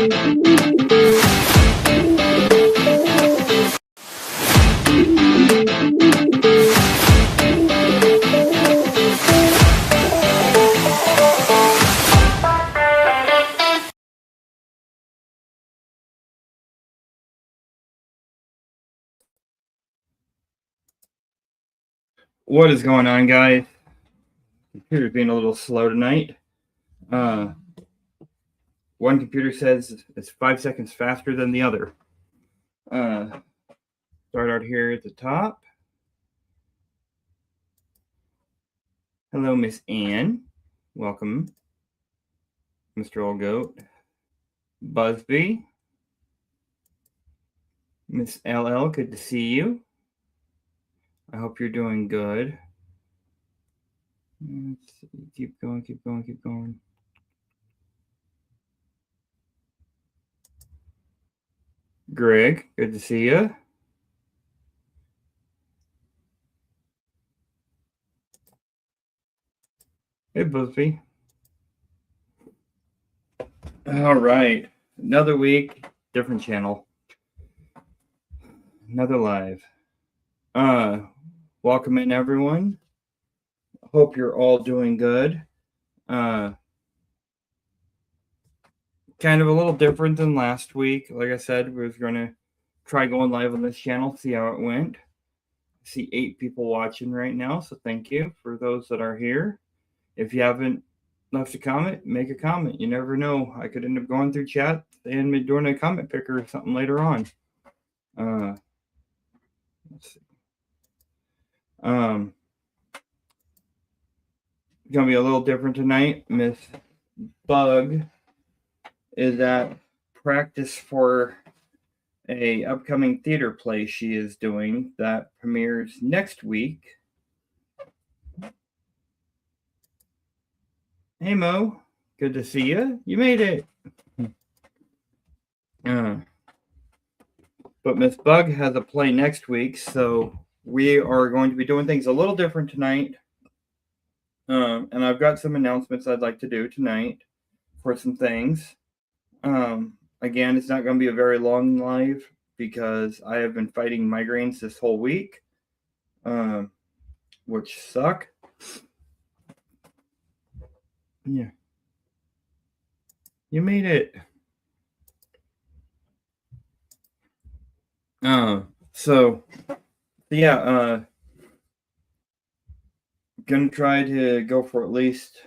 What is going on, guys? Computer's being a little slow tonight. One computer says it's 5 seconds faster than the other. Start out here at the top. Hello, Miss Ann. Welcome. Mr. Old Goat. Busby. Miss LL, good to see you. I hope you're doing good. Let's see. Keep going, keep going, keep going. Greg, good to see you. Hey, Busby. All right. Another week, different channel. Another live. Welcome in, everyone. Hope you're all doing good. Kind of a little different than last week. Like I said, we was going to try going live on this channel, see how it went. I see 8 people watching right now, so thank you for those that are here. If you haven't left a comment, make a comment. You never know. I could end up going through chat and doing a comment picker or something later on. Let's see. Gonna be a little different tonight. Miss Bug is at practice for a upcoming theater play she is doing that premieres next week. Hey Mo, good to see you. You made it. But Miss Bug has a play next week, so we are going to be doing things a little different tonight. And I've got some announcements I'd like to do tonight for some things. Again, it's not going to be a very long live because I have been fighting migraines this whole week, which suck. Yeah. You made it. Gonna try to go for at least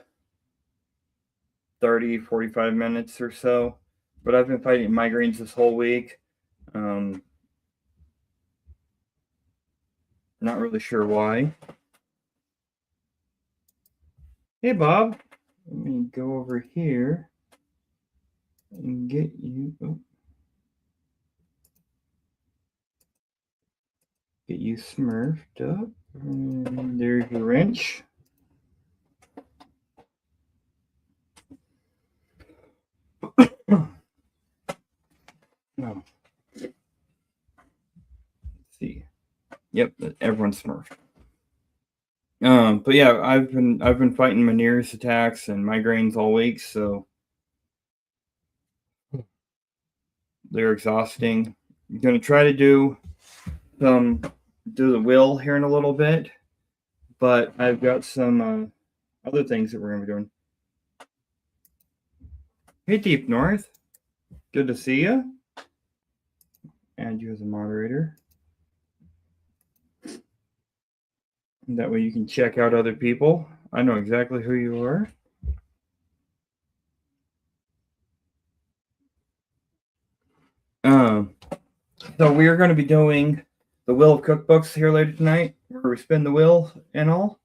30, 45 minutes or so. But I've been fighting migraines this whole week. Not really sure why. Hey, Bob. Let me go over here and get you. Oh. Get you smurfed up. And there's your wrench. Oh. Let's see. Yep, everyone's smurfed. But yeah, I've been fighting Meniere's attacks and migraines all week, so they're exhausting. I'm gonna try to do the wheel here in a little bit, but I've got some other things that we're gonna be doing. Hey, Deep North, good to see you. Add you as a moderator. That way you can check out other people. I know exactly who you are. So we are going to be doing the Wheel of Cookbooks here later tonight, where we spin the wheel and all.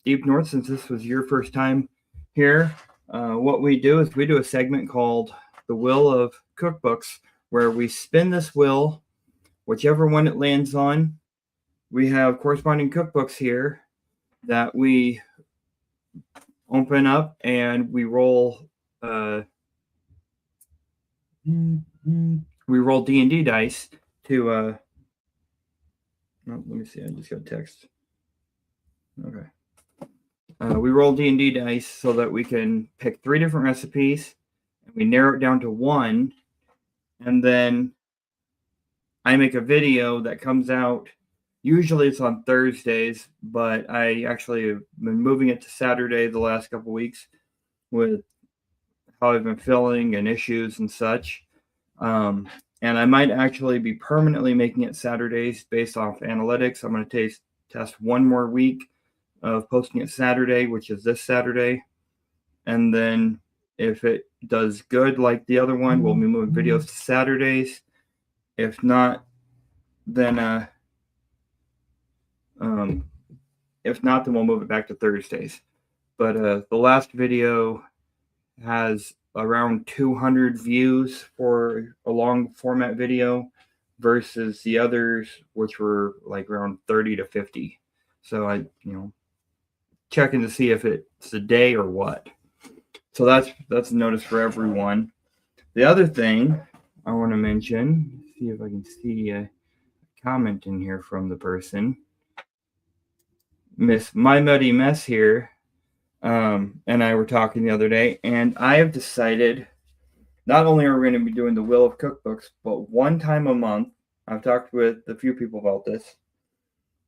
Deep North, since this was your first time here, what we do is we do a segment called the Wheel of Cookbooks, where we spin this wheel, whichever one it lands on. We have corresponding cookbooks here that we open up and we roll. We roll D&D dice to. Oh, let me see. I just got text. Okay. We roll D&D dice so that we can pick 3 different recipes, We narrow it down to one, and then I make a video that comes out. Usually it's on Thursdays, but I actually have been moving it to Saturday the last couple weeks with how I've been feeling and issues and such. And I might actually be permanently making it Saturdays based off analytics. I'm going to test one more week of posting it Saturday, which is this Saturday. And then if it does good like the other one, we'll be moving videos to Saturdays. If not, then we'll move it back to Thursdays. But the last video has around 200 views for a long format video versus the others, which were like around 30 to 50. So I, checking to see if it's a day or what. So that's a notice for everyone. The other thing I want to mention, see if I can see a comment in here from the person. Miss My Muddy Mess here, and I were talking the other day, and I have decided not only are we going to be doing the Wheel of Cookbooks, but one time a month, I've talked with a few people about this.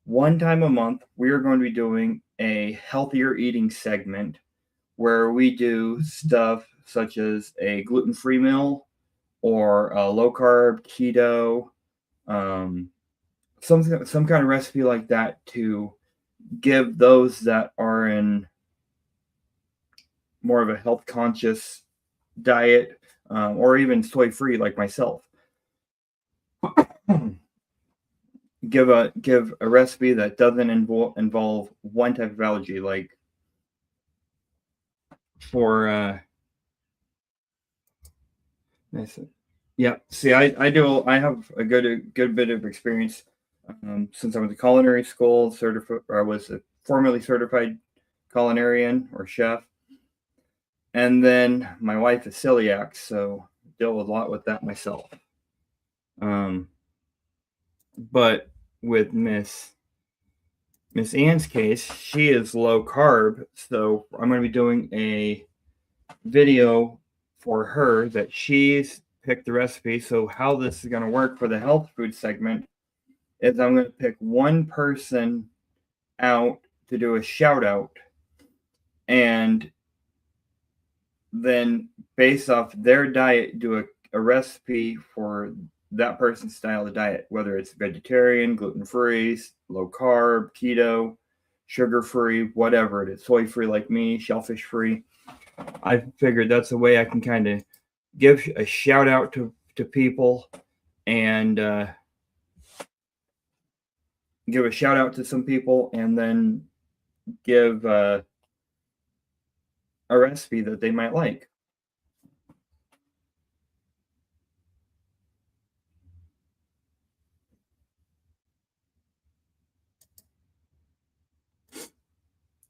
One time a month, we are going to be doing a healthier eating segment where we do stuff such as a gluten-free meal or a low-carb, keto, some kind of recipe like that to give those that are in more of a health-conscious diet, or even soy-free like myself. Give a recipe that doesn't involve one type of allergy, like for yeah. See, I have a good bit of experience since I went to culinary school. I was a formerly certified culinarian or chef, and then my wife is celiac, so I deal a lot with that myself. But with Miss Ann's case, she is low carb, so I'm going to be doing a video for her that she's picked the recipe. So how this is going to work for the health food segment is I'm going to pick one person out to do a shout out, and then based off their diet, do a recipe for that person's style of diet, whether it's vegetarian, gluten-free, low-carb, keto, sugar-free, whatever it is, soy-free like me, shellfish-free. I figured that's a way I can kind of give a shout out to people and give a shout out to some people, and then give a recipe that they might like.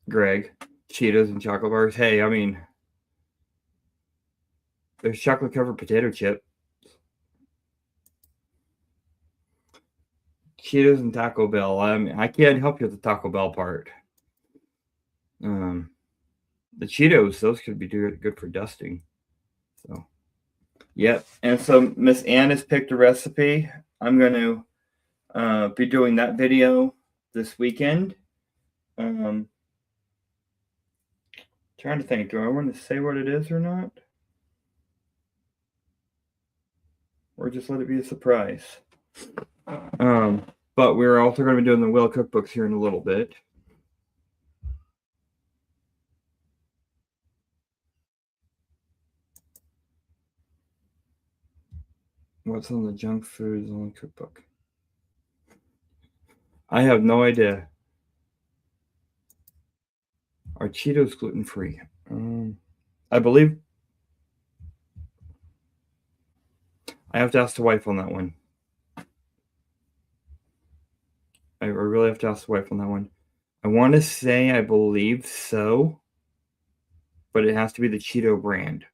Greg, Cheetos and chocolate bars. Hey, I mean, there's chocolate covered potato chip. Cheetos and Taco Bell. I mean, I can't help you with the Taco Bell part. The Cheetos, those could be good for dusting. So, yep. And so Miss Ann has picked a recipe. I'm going to be doing that video this weekend. Trying to think, do I want to say what it is or not? Or just let it be a surprise? But we're also going to be doing the Wheel cookbooks here in a little bit. What's on the junk foods only cookbook? I have no idea. Are Cheetos gluten-free? I believe I have to ask the wife on that one. I really have to ask the wife on that one. I want to say I believe so, but it has to be the Cheeto brand.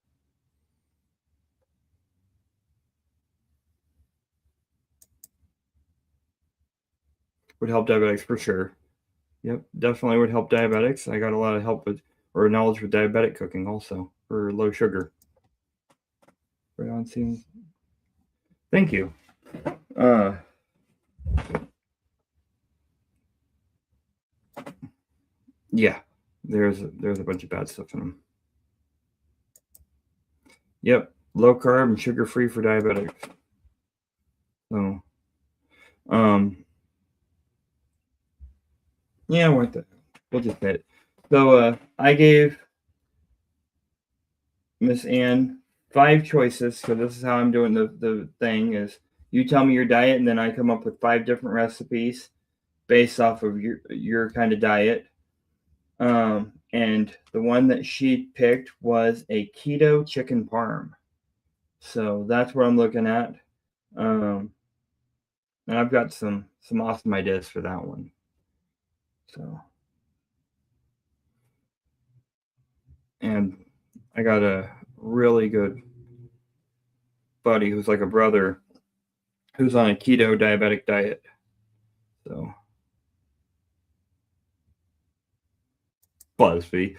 Would help diabetics for sure. Yep, definitely would help diabetics. I got a lot of help with or knowledge with diabetic cooking also for low sugar. Right on scene. Thank you. Yeah, there's a bunch of bad stuff in them. Yep, low carb and sugar free for diabetics. So, yeah, what the? We'll just say it. So, I gave Miss Ann 5 choices. So this is how I'm doing the thing is you tell me your diet, and then I come up with 5 different recipes based off of your kind of diet. And the one that she picked was a keto chicken parm. So that's what I'm looking at. And I've got some awesome ideas for that one. So, and I got a really good buddy who's like a brother who's on a keto diabetic diet. So, BuzzFeed.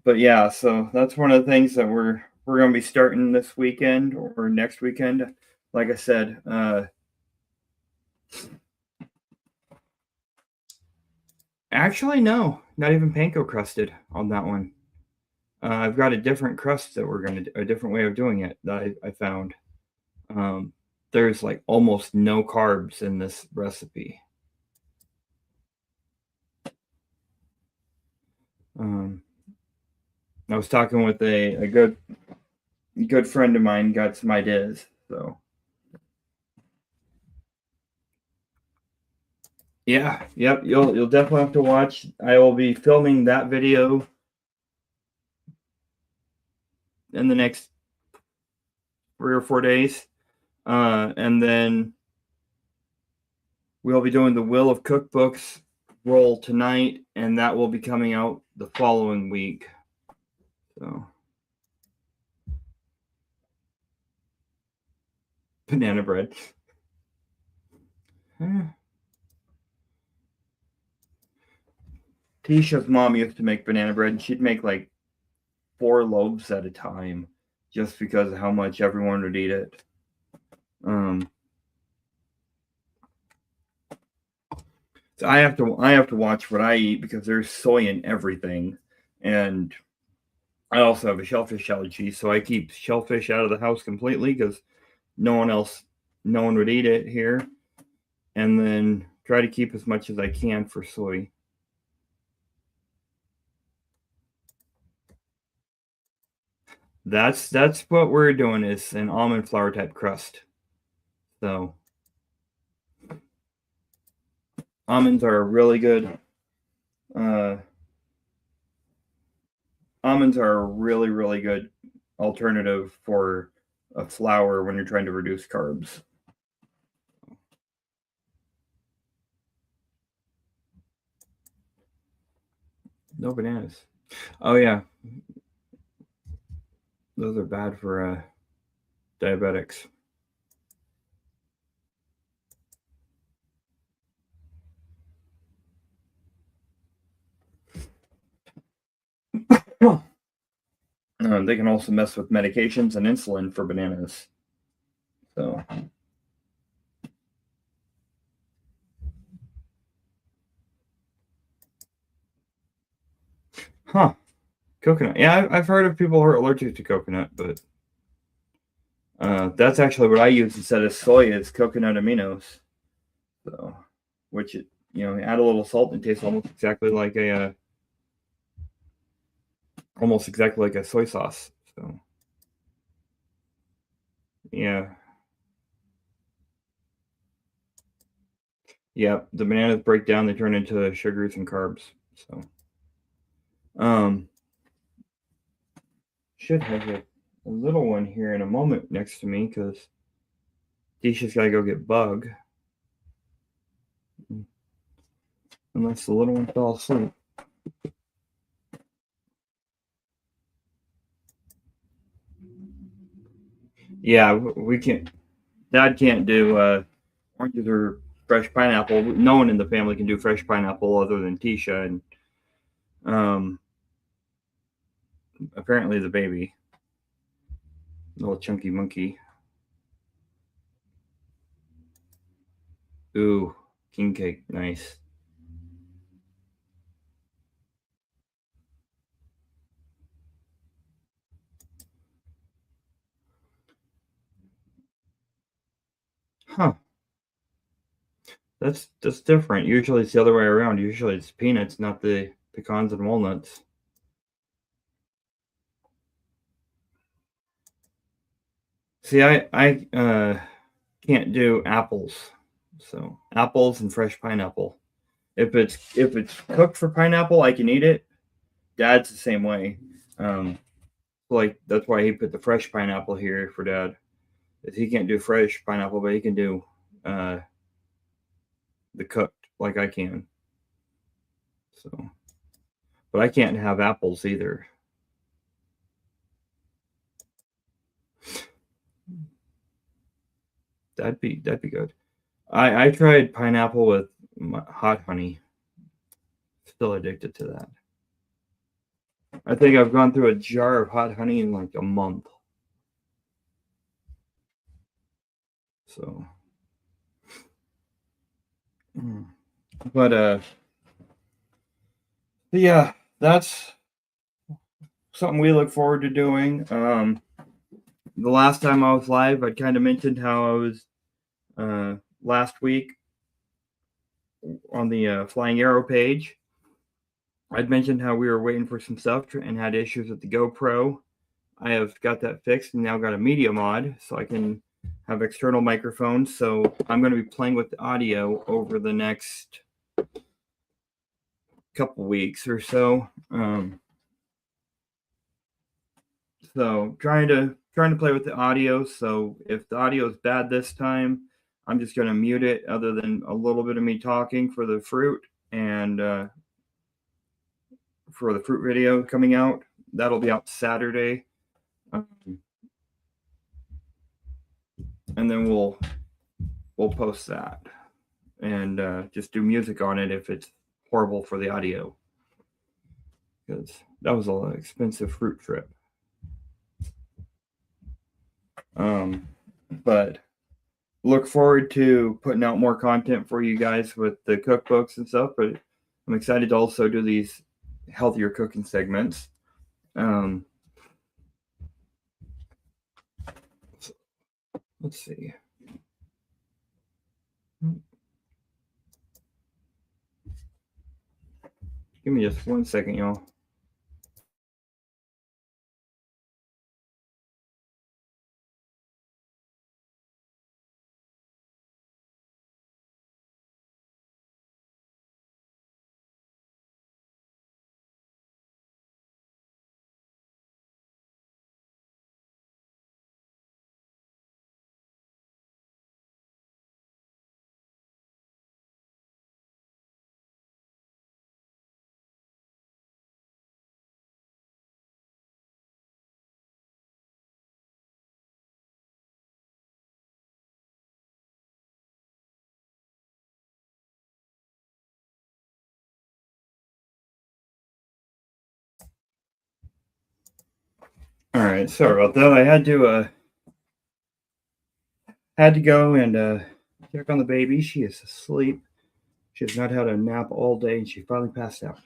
But yeah, so that's one of the things that we're going to be starting this weekend or next weekend. Like I said, actually no, not even panko crusted on that one. I've got a different crust that we're going to a different way of doing it that I found. There's like almost no carbs in this recipe. I was talking with a good friend of mine, got some ideas. So yeah, yep, you'll definitely have to watch. I will be filming that video in the next 3 or 4 days, and then we'll be doing the Wheel of Cookbooks roll tonight, and that will be coming out the following week. So, banana bread. Tisha's mom used to make banana bread, and she'd make like 4 loaves at a time, just because of how much everyone would eat it. So I have to watch what I eat because there's soy in everything, and I also have a shellfish allergy, so I keep shellfish out of the house completely because no one would eat it here, and then try to keep as much as I can for soy. That's what we're doing is an almond flour type crust. So almonds are really good. Almonds are a really, really good alternative for a flour when you're trying to reduce carbs. No bananas. Oh yeah, those are bad for diabetics. They can also mess with medications and insulin for bananas. So, huh? Coconut. Yeah, I've heard of people who are allergic to coconut, but that's actually what I use instead of soy is coconut aminos. So, which add a little salt and it tastes almost exactly like a soy sauce. So, yeah. Yeah, the bananas break down, they turn into sugars and carbs. So, should have a little one here in a moment next to me because Tisha's got to go get Bug. Unless the little one fell asleep. Yeah, we can't. Dad can't do oranges or fresh pineapple. No one in the family can do fresh pineapple other than Tisha, and Apparently the baby, little chunky monkey. Ooh, king cake, nice. Huh. That's different. Usually it's the other way around. Usually it's peanuts, not the pecans and walnuts. See, I can't do apples. So apples and fresh pineapple. If it's cooked for pineapple, I can eat it. Dad's the same way. Um, like that's why he put the fresh pineapple here for Dad. He can't do fresh pineapple, but he can do uh, the cooked like I can. So, but I can't have apples either. That'd be good. I tried pineapple with hot honey. Still addicted to that. I think I've gone through a jar of hot honey in like a month. So, but yeah, that's something we look forward to doing. The last time I was live, I kind of mentioned how I was last week on the Flying Arrow page. I'd mentioned how we were waiting for some stuff and had issues with the GoPro. I have got that fixed and now got a media mod so I can have external microphones. So I'm going to be playing with the audio over the next couple weeks or so. So trying to play with the audio. So if the audio is bad this time, I'm just going to mute it other than a little bit of me talking for the fruit and for the fruit video coming out. That'll be out Saturday. And then we'll post that and just do music on it if it's horrible for the audio, because that was an expensive fruit trip. But look forward to putting out more content for you guys with the cookbooks and stuff. But I'm excited to also do these healthier cooking segments. Let's see. Give me just 1 second, y'all. All right, sorry about that. I had to go and check on the baby. She is asleep. She has not had a nap all day, and she finally passed out.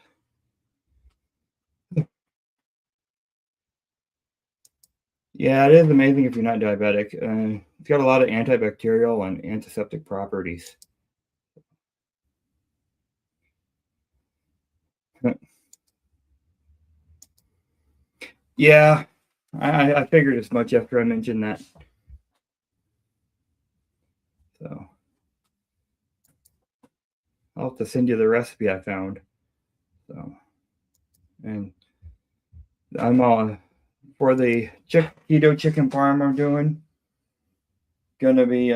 Yeah, it is amazing if you're not diabetic. It's got a lot of antibacterial and antiseptic properties. Yeah, I figured as much after I mentioned that. So I'll have to send you the recipe I found. So, and I'm for the keto chicken parm I'm doing. Gonna be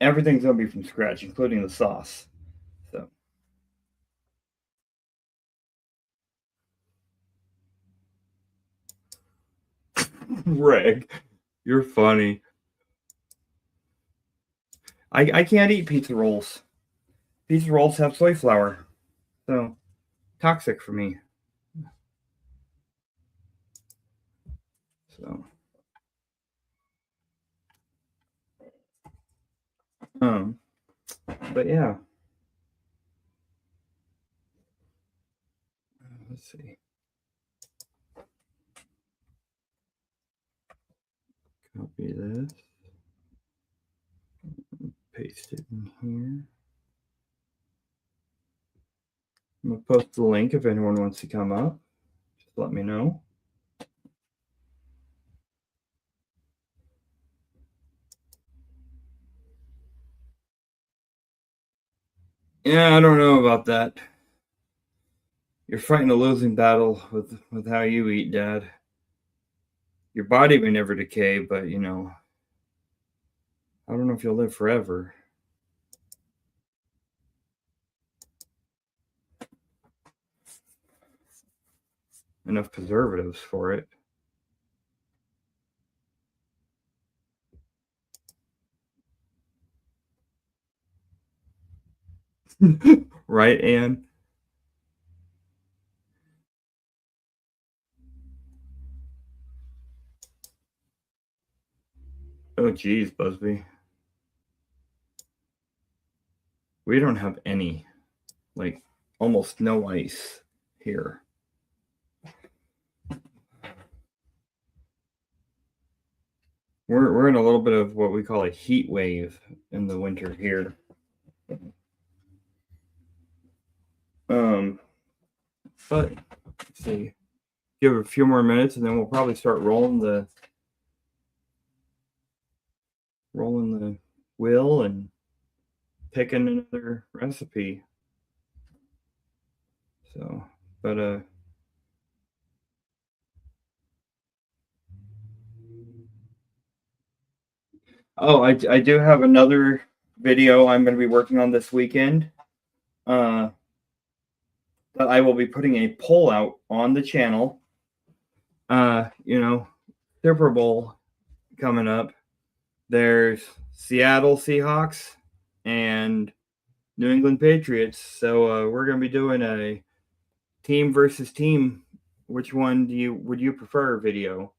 everything's gonna be from scratch, including the sauce. So. Greg, you're funny. I can't eat pizza rolls. Pizza rolls have soy flour. So toxic for me. So but yeah. Let's see. Copy this. Paste it in here. I'm gonna post the link if anyone wants to come up. Just let me know. Yeah, I don't know about that. You're fighting a losing battle with how you eat, Dad. Your body may never decay, but I don't know if you'll live forever. Enough preservatives for it. Right, Anne? Oh, geez, Busby. We don't have any, like, almost no ice here. We're in a little bit of what we call a heat wave in the winter here. But let's see. Give it a few more minutes and then we'll probably start rolling the wheel and picking another recipe. So, but oh, I do have another video I'm going to be working on this weekend. That I will be putting a poll out on the channel. Super Bowl coming up. There's Seattle Seahawks and New England Patriots. So we're going to be doing a team versus team. Which one would you prefer video?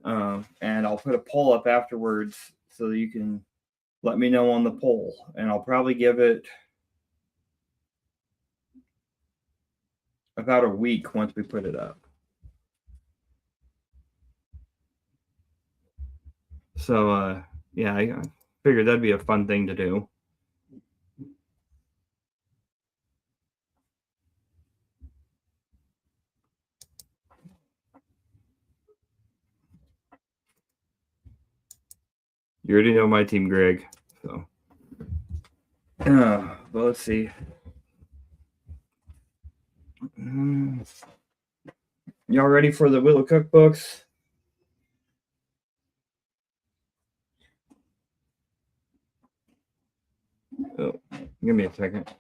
And I'll put a poll up afterwards so that you can let me know on the poll. And I'll probably give it about a week once we put it up. So yeah, I figured that'd be a fun thing to do. You already know my team, Greg. So, well, let's see. Y'all ready for the Wheel of Cookbooks? Oh, give me a second.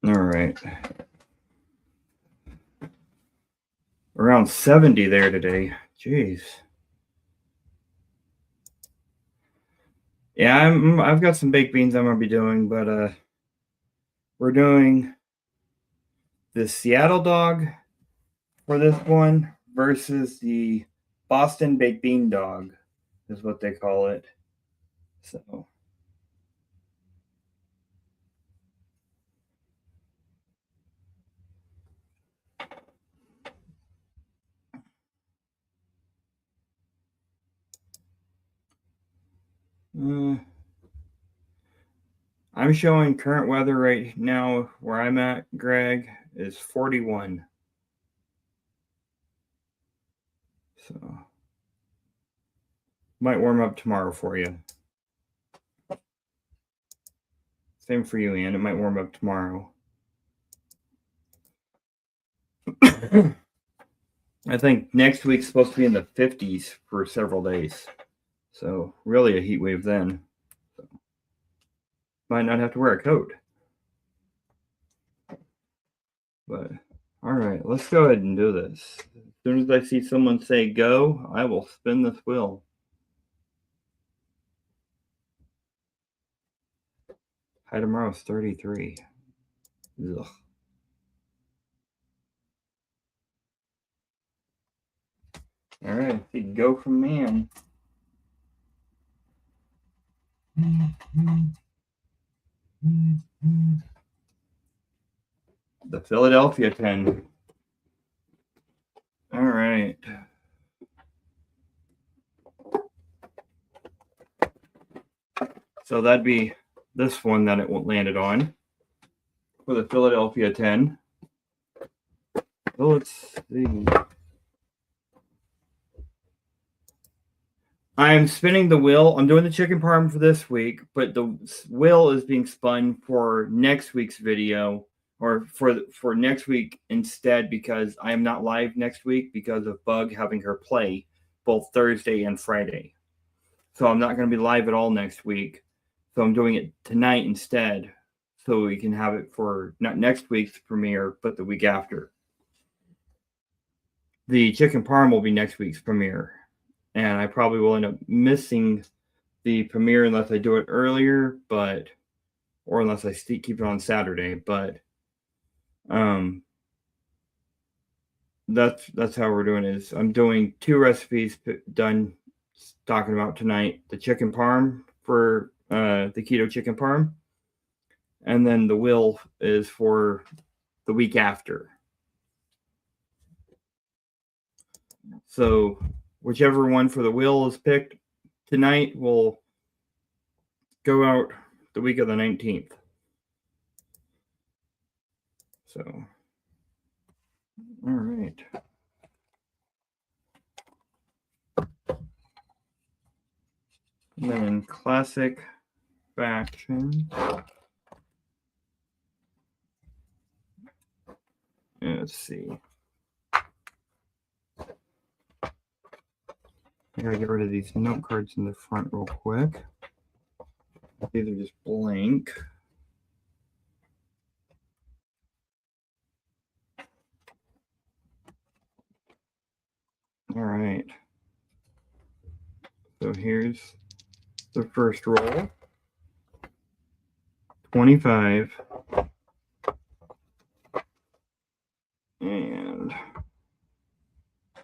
All right. Around 70 there today. Jeez. Yeah, I've got some baked beans I'm gonna be doing, but we're doing the Seattle dog for this one versus the Boston baked bean dog is what they call it. So I'm showing current weather right now where I'm at, Greg, is 41. So might warm up tomorrow for you. Same for you, Ann. It might warm up tomorrow. I think next week's supposed to be in the 50s for several days. So really a heat wave then. So, might not have to wear a coat. But all right, let's go ahead and do this. As soon as I see someone say go, I will spin this wheel. High tomorrow is 33. Ugh. All right, see go from man. The Philadelphia 10. All right. So that'd be this one that it landed on for the Philadelphia 10. So let's see. I'm spinning the wheel. I'm doing the chicken parm for this week, but the wheel is being spun for next week's video, or for next week instead, because I am not live next week because of Bug having her play both Thursday and Friday. So I'm not going to be live at all next week. So I'm doing it tonight instead, so we can have it for not next week's premiere, but the week after. The chicken parm will be next week's premiere, and I probably will end up missing the premiere unless I do it earlier, or unless I keep it on Saturday. But that's how we're doing it. Is I'm doing 2 recipes done talking about tonight: the chicken parm for the keto chicken parm, and then the wheel is for the week after. So whichever one for the wheel is picked tonight will go out the week of the 19th. So, all right. And then classic faction. Let's see. I gotta get rid of these note cards in the front real quick. These are just blank. All right. So here's the first roll. 25. And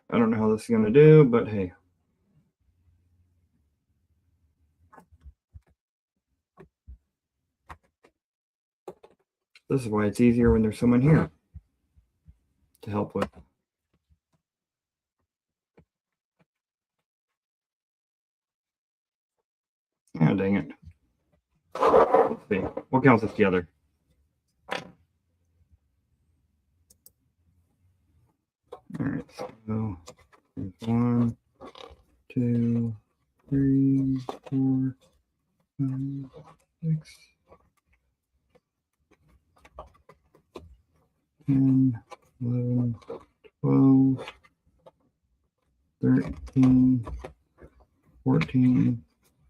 I don't know how this is gonna do, but hey. This is why it's easier when there's someone here to help with. Ah, dang it. Let's see. What counts as the other? All right. So 1, 2, 3, 4, 5, 6, 10, 11, 12, 13, 14,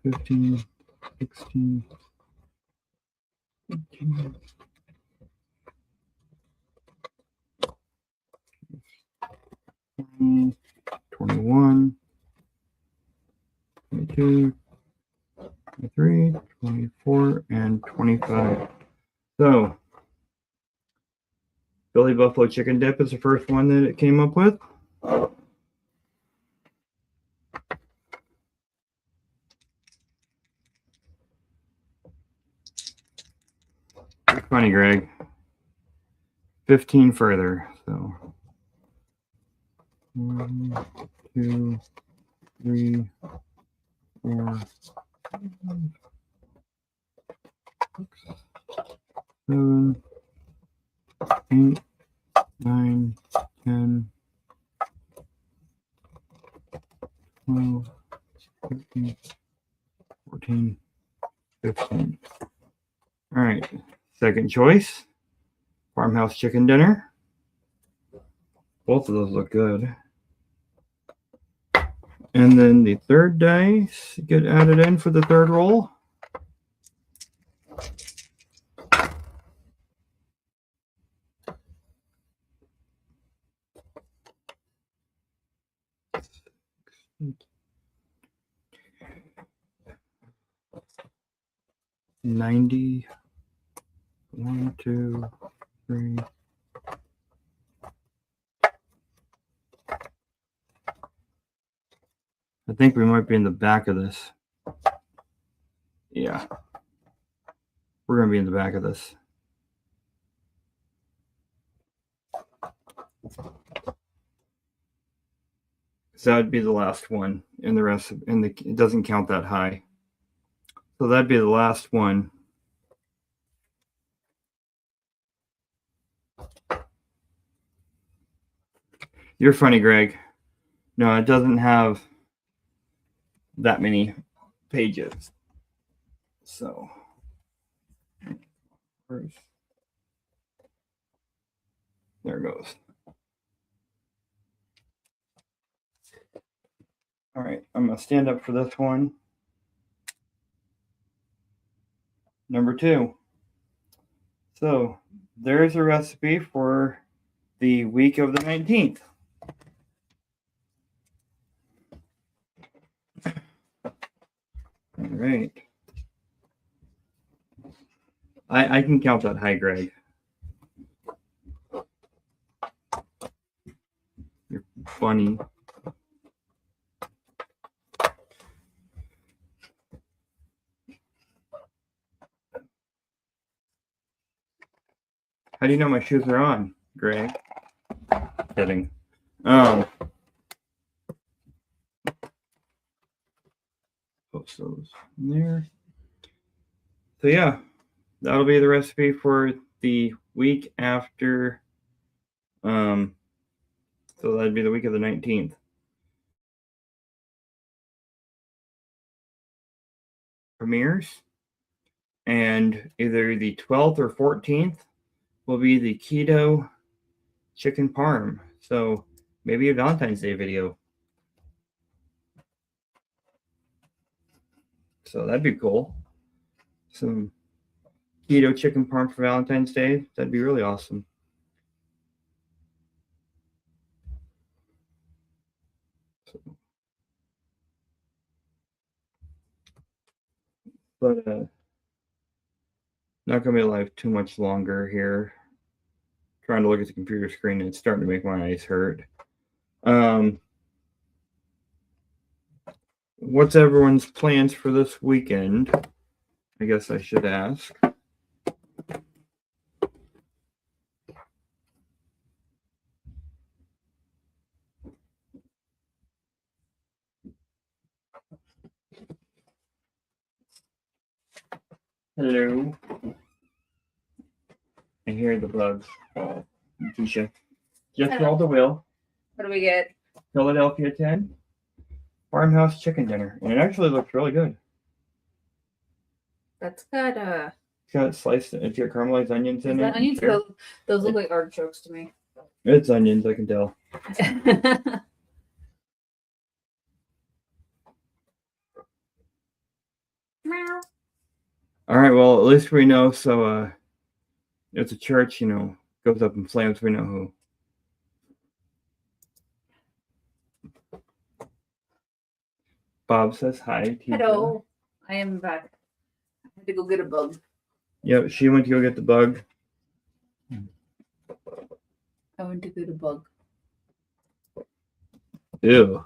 15, 16, 18, 20, 21, 22, 23, 24, and 25. So, Billy Buffalo Chicken Dip is the first one that it came up with. Funny, Greg. 15 further. So 1, 2, 3, 4, 5, 6, 7, 8, 9, 10, 12, 13, 14, 15. All right. Second choice, Farmhouse Chicken Dinner. Both of those look good. And then the third dice get added in for the third roll. $90. 1, 2, 3. I think we might be in the back of this. Yeah. We're going to be in the back of this. So that would be the last one, and the rest, it doesn't count that high. So that'd be the last one. You're funny, Greg. No, it doesn't have that many pages. So, there it goes. All right, I'm going to stand up for this one. Number 2. So, there's a recipe for the week of the 19th. All right. I can count that high, Greg. You're funny. How do you know my shoes are on, Greg? Kidding. Post those in there. So yeah, that'll be the recipe for the week after. So that'd be the week of the 19th. Premieres, and either the 12th or 14th will be the keto chicken parm. So maybe a Valentine's Day video. So that'd be cool. Some keto chicken parm for Valentine's Day. That'd be really awesome. But not gonna be alive too much longer here. Trying to look at the computer screen and it's starting to make my eyes hurt. What's everyone's plans for this weekend? I guess I should ask. Hello. I hear the bugs. Keisha. Just roll the wheel. What do we get? Philadelphia 10. Farmhouse chicken dinner. And it actually looks really good. That's got It's got sliced, it's got caramelized onions in it. onions? Those look like artichokes to me. It's onions, I can tell. Meow. All right, well, at least we know. So it's a church, goes up in flames. We know who. Bob says hi. Teacher. Hello. I am back. I had to go get a bug. Yep, she went to go get the bug. I went to get a bug. Ew.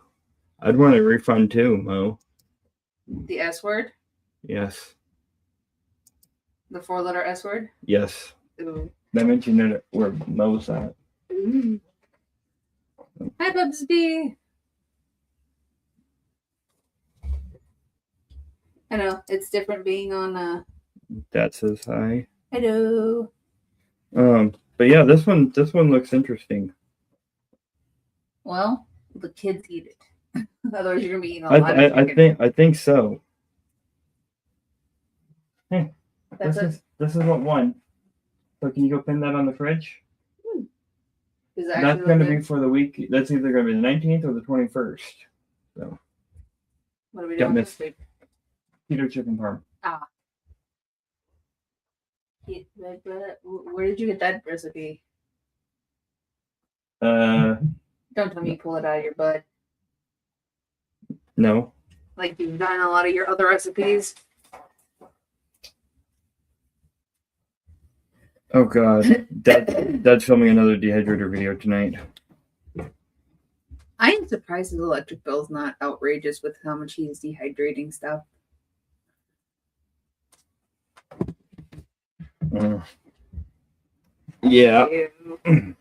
I'd want a refund too, Mo. The S word? Yes. The 4-letter S word? Yes. Ooh. I mentioned it where Mo's at. Ooh. Hi, Bubsby. I know it's different being on. Dad says hi. Hello. But yeah, this one looks interesting. Well, the kids eat it. Otherwise, you're gonna be eating a lot of chicken. I think so. Hey, That's this is what won. So can you go pin that on the fridge? Is it That's actually going to really be good? for the week. That's either going to be the 19th or the 21st. So, What are we Got doing missed. this week? keto chicken parm. Where did you get that recipe? Uh, Don't tell me you pull it out of your butt. no. Like you've done a lot of your other recipes. Oh God, Dad's filming another dehydrator video tonight. I am surprised his electric bill's not outrageous with how much he's dehydrating stuff. Yeah. Ew.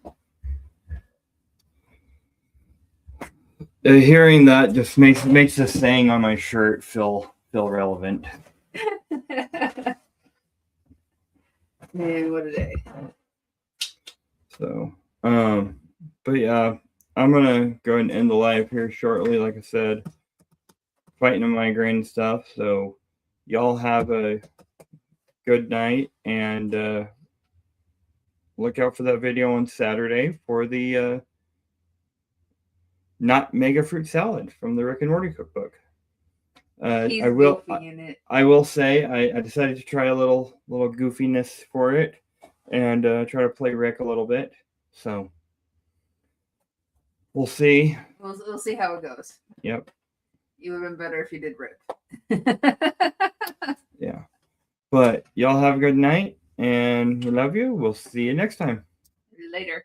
Hearing that just makes this saying on my shirt feel relevant. Man, what a day. So, but yeah, I'm gonna go ahead and end the live here shortly. Like I said, fighting a migraine and stuff. So, y'all have a good night and look out for that video on Saturday for the not mega fruit salad from the Rick and Morty cookbook. He's I will. goofy in it. I will say I decided to try a little goofiness for it and try to play Rick a little bit. So we'll see. We'll see how it goes. Yep. You would have been better if you did Rick. Yeah. But y'all have a good night and we love you. We'll see you next time. Later.